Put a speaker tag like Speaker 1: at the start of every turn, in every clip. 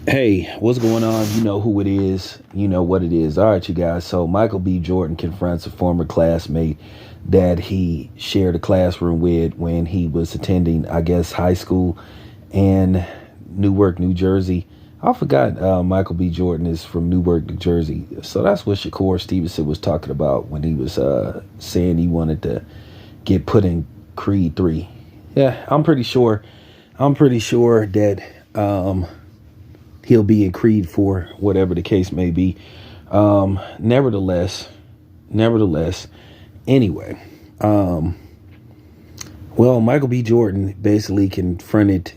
Speaker 1: Hey, what's going on? You know who it is. You know what it is. All right, you guys. So Michael B. Jordan confronts a former classmate that he shared a classroom with when he was attending, I guess, high school in Newark, New Jersey. I forgot Michael B. Jordan is from Newark, New Jersey. So that's what Shakur Stevenson was talking about when he was saying he wanted to get put in Creed 3. Yeah, I'm pretty sure. I'm pretty sure that he'll be in Creed 4, whatever the case may be. Nevertheless, anyway, well, Michael B. Jordan basically confronted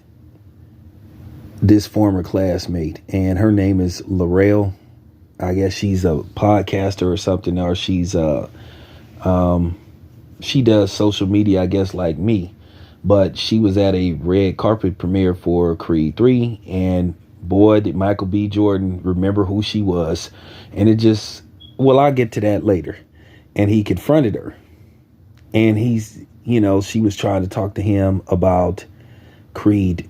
Speaker 1: this former classmate, and her name is L'Oreal. I guess she's a podcaster or something, or she does social media, I guess, like me. But she was at a red carpet premiere for Creed 3, and boy, did Michael B. Jordan remember who she was. And it just, well, I'll get to that later. And he confronted her. And she was trying to talk to him about Creed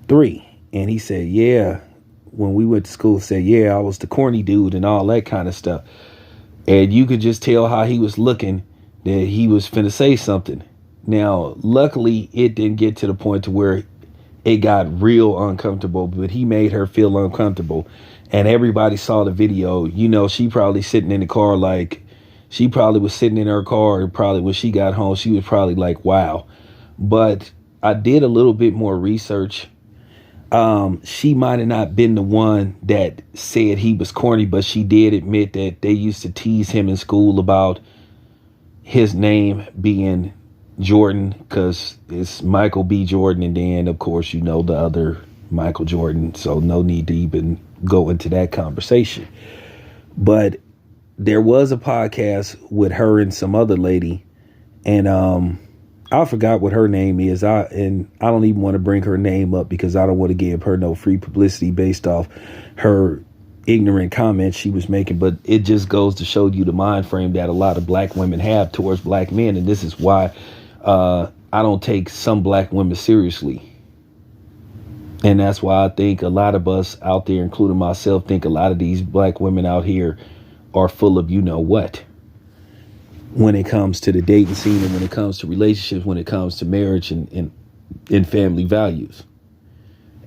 Speaker 1: 3. And he said, yeah, when we went to school, said, yeah, I was the corny dude and all that kind of stuff. And you could just tell how he was looking that he was finna say something. Now, luckily, it didn't get to the point to where it got real uncomfortable, but he made her feel uncomfortable. And everybody saw the video. She probably sitting in the car, like, she probably was sitting in her car, probably when she got home, she was probably like, wow. But I did a little bit more research. She might have not been the one that said he was corny, but she did admit that they used to tease him in school about his name being Jordan, because it's Michael B. Jordan, and then of course the other Michael Jordan, so no need to even go into that conversation. But there was a podcast with her and some other lady, and I forgot what her name is. I don't even want to bring her name up because I don't want to give her no free publicity based off her ignorant comments she was making. But it just goes to show you the mind frame that a lot of black women have towards black men, and this is why I don't take some black women seriously. And that's why I think a lot of us out there, including myself, think a lot of these black women out here are full of what when it comes to the dating scene, and when it comes to relationships, when it comes to marriage and family values.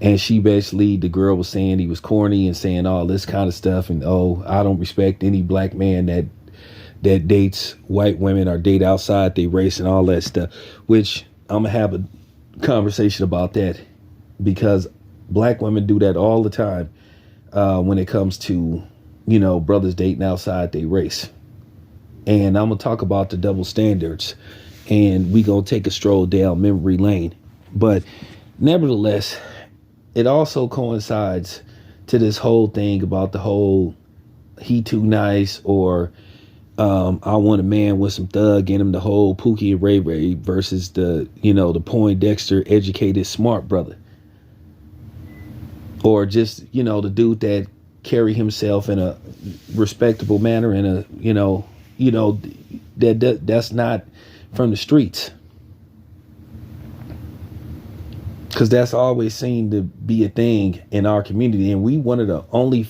Speaker 1: And she basically, the girl was saying he was corny and saying all this kind of stuff. And, I don't respect any black man that dates white women or date outside their race and all that stuff, which I'm gonna have a conversation about that, because black women do that all the time when it comes to brothers dating outside their race. And I'm gonna talk about the double standards, and we gonna take a stroll down memory lane. But nevertheless, it also coincides to this whole thing about the whole he too nice, or I want a man with some thug in him, the whole Pookie and Ray Ray versus the Poindexter educated smart brother. Or just, the dude that carry himself in a respectable manner, in that's not from the streets. Because that's always seemed to be a thing in our community. And we one of the only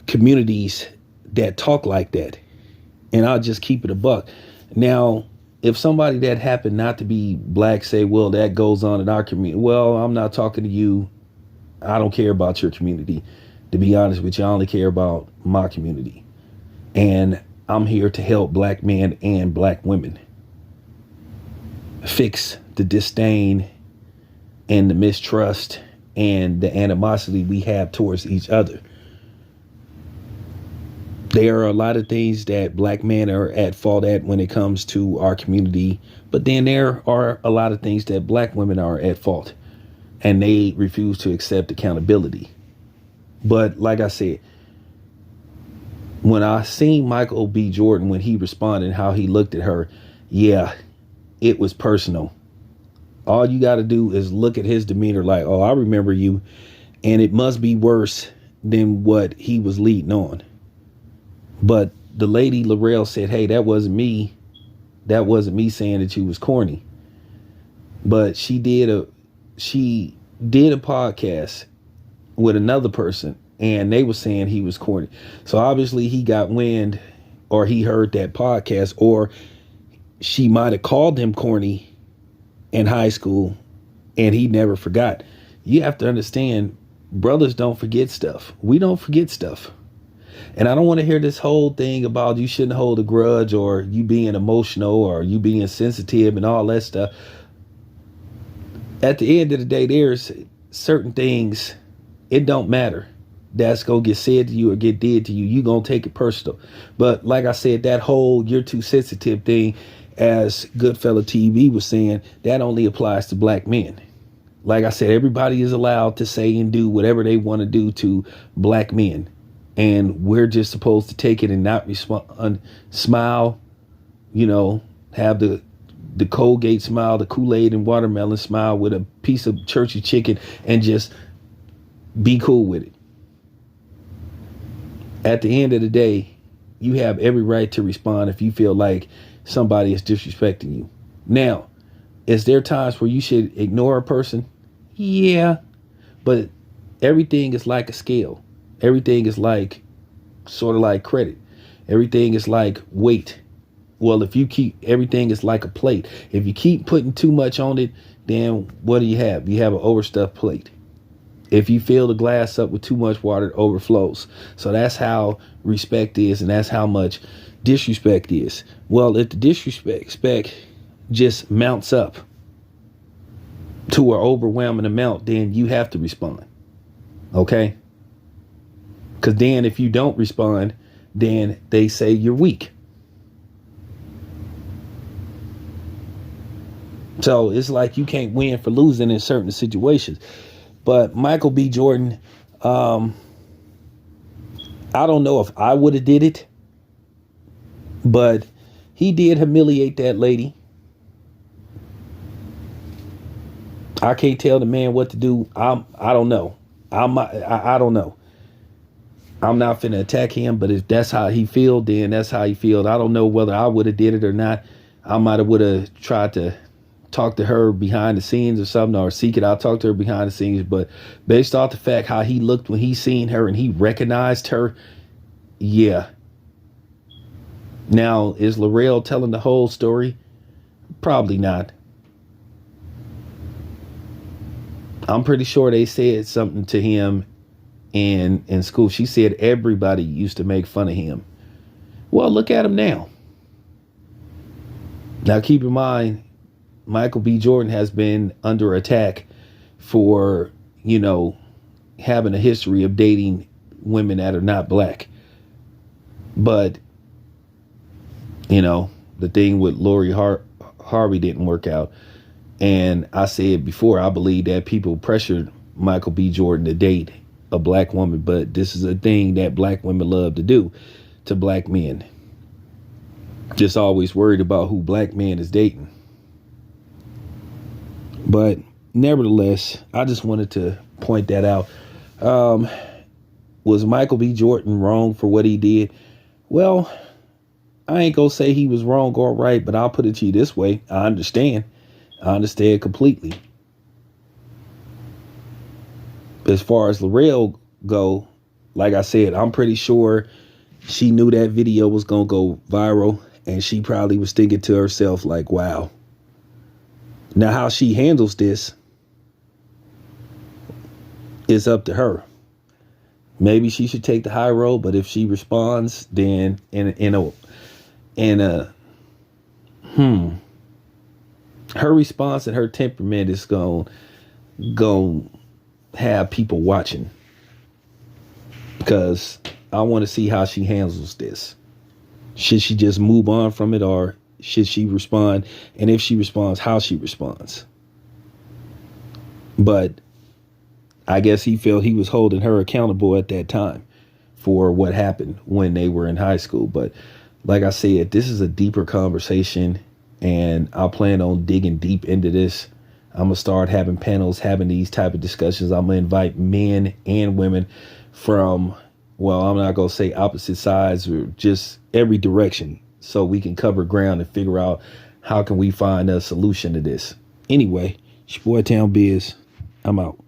Speaker 1: communities that talk like that. And I'll just keep it a buck. Now, if somebody that happened not to be black say, well, that goes on in our community. Well, I'm not talking to you. I don't care about your community. To be honest with you, I only care about my community. And I'm here to help black men and black women fix the disdain and the mistrust and the animosity we have towards each other. There are a lot of things that black men are at fault at when it comes to our community. But then there are a lot of things that black women are at fault, and they refuse to accept accountability. But like I said, when I seen Michael B. Jordan, when he responded, how he looked at her, yeah, it was personal. All you got to do is look at his demeanor like, oh, I remember you. And it must be worse than what he was leading on. But the lady L'Oreal said, hey, that wasn't me. That wasn't me saying that you was corny. But she did a podcast with another person, and they were saying he was corny. So obviously he got wind, or he heard that podcast, or she might have called him corny in high school and he never forgot. You have to understand, brothers don't forget stuff. We don't forget stuff. And I don't want to hear this whole thing about you shouldn't hold a grudge, or you being emotional, or you being sensitive and all that stuff. At the end of the day, there's certain things, it don't matter, that's gonna get said to you or get did to you. You gonna take it personal. But like I said, that whole you're too sensitive thing, as Goodfella TV was saying, that only applies to black men. Like I said, everybody is allowed to say and do whatever they want to do to black men. And we're just supposed to take it and not respond, smile, have the Colgate smile, the Kool-Aid and watermelon smile with a piece of churchy chicken, and just be cool with it. At the end of the day, you have every right to respond if you feel like somebody is disrespecting you. Now, is there times where you should ignore a person? Yeah, but everything is like a scale. Everything is like, sort of like credit. Everything is like weight. Well, everything is like a plate. If you keep putting too much on it, then what do you have? You have an overstuffed plate. If you fill the glass up with too much water, it overflows. So that's how respect is, and that's how much disrespect is. Well, if the disrespect just mounts up to an overwhelming amount, then you have to respond. Okay? Because then if you don't respond, then they say you're weak. So it's like you can't win for losing in certain situations. But Michael B. Jordan, I don't know if I would have did it, but he did humiliate that lady. I can't tell the man what to do. I don't know. I don't know. I'm not finna attack him, but if that's how he feel, then that's how he feels. I don't know whether I would have did it or not. I might have would have tried to talk to her behind the scenes or something, or seek it out, talk to her behind the scenes. But based off the fact how he looked when he seen her and he recognized her, yeah. Now, is L'Oreal telling the whole story? Probably not. I'm pretty sure they said something to him in school. She said everybody used to make fun of him. Well, look at him now. Now, keep in mind, Michael B. Jordan has been under attack for, having a history of dating women that are not black. But, the thing with Lori Harvey didn't work out. And I said before, I believe that people pressured Michael B. Jordan to date a black woman. But this is a thing that black women love to do to black men. Just always worried about who black man is dating. But nevertheless, I just wanted to point that out. Was Michael B. Jordan wrong for what he did? Well, I ain't gonna say he was wrong or right, but I'll put it to you this way. I understand completely. As far as L'Oreal go, like I said, I'm pretty sure she knew that video was gonna go viral, and she probably was thinking to herself like, wow. Now, how she handles this is up to her. Maybe she should take the high road, but if she responds, then her response and her temperament is going have people watching, because I want to see how she handles this. Should she just move on from it, or should she respond? And if she responds, how she responds. But I guess he felt he was holding her accountable at that time for what happened when they were in high school. But like I said, this is a deeper conversation, and I plan on digging deep into this. I'm going to start having panels, having these type of discussions. I'm going to invite men and women from, well, I'm not going to say opposite sides, or just every direction, so we can cover ground and figure out how can we find a solution to this. Anyway, it's your boy Town Biz. I'm out.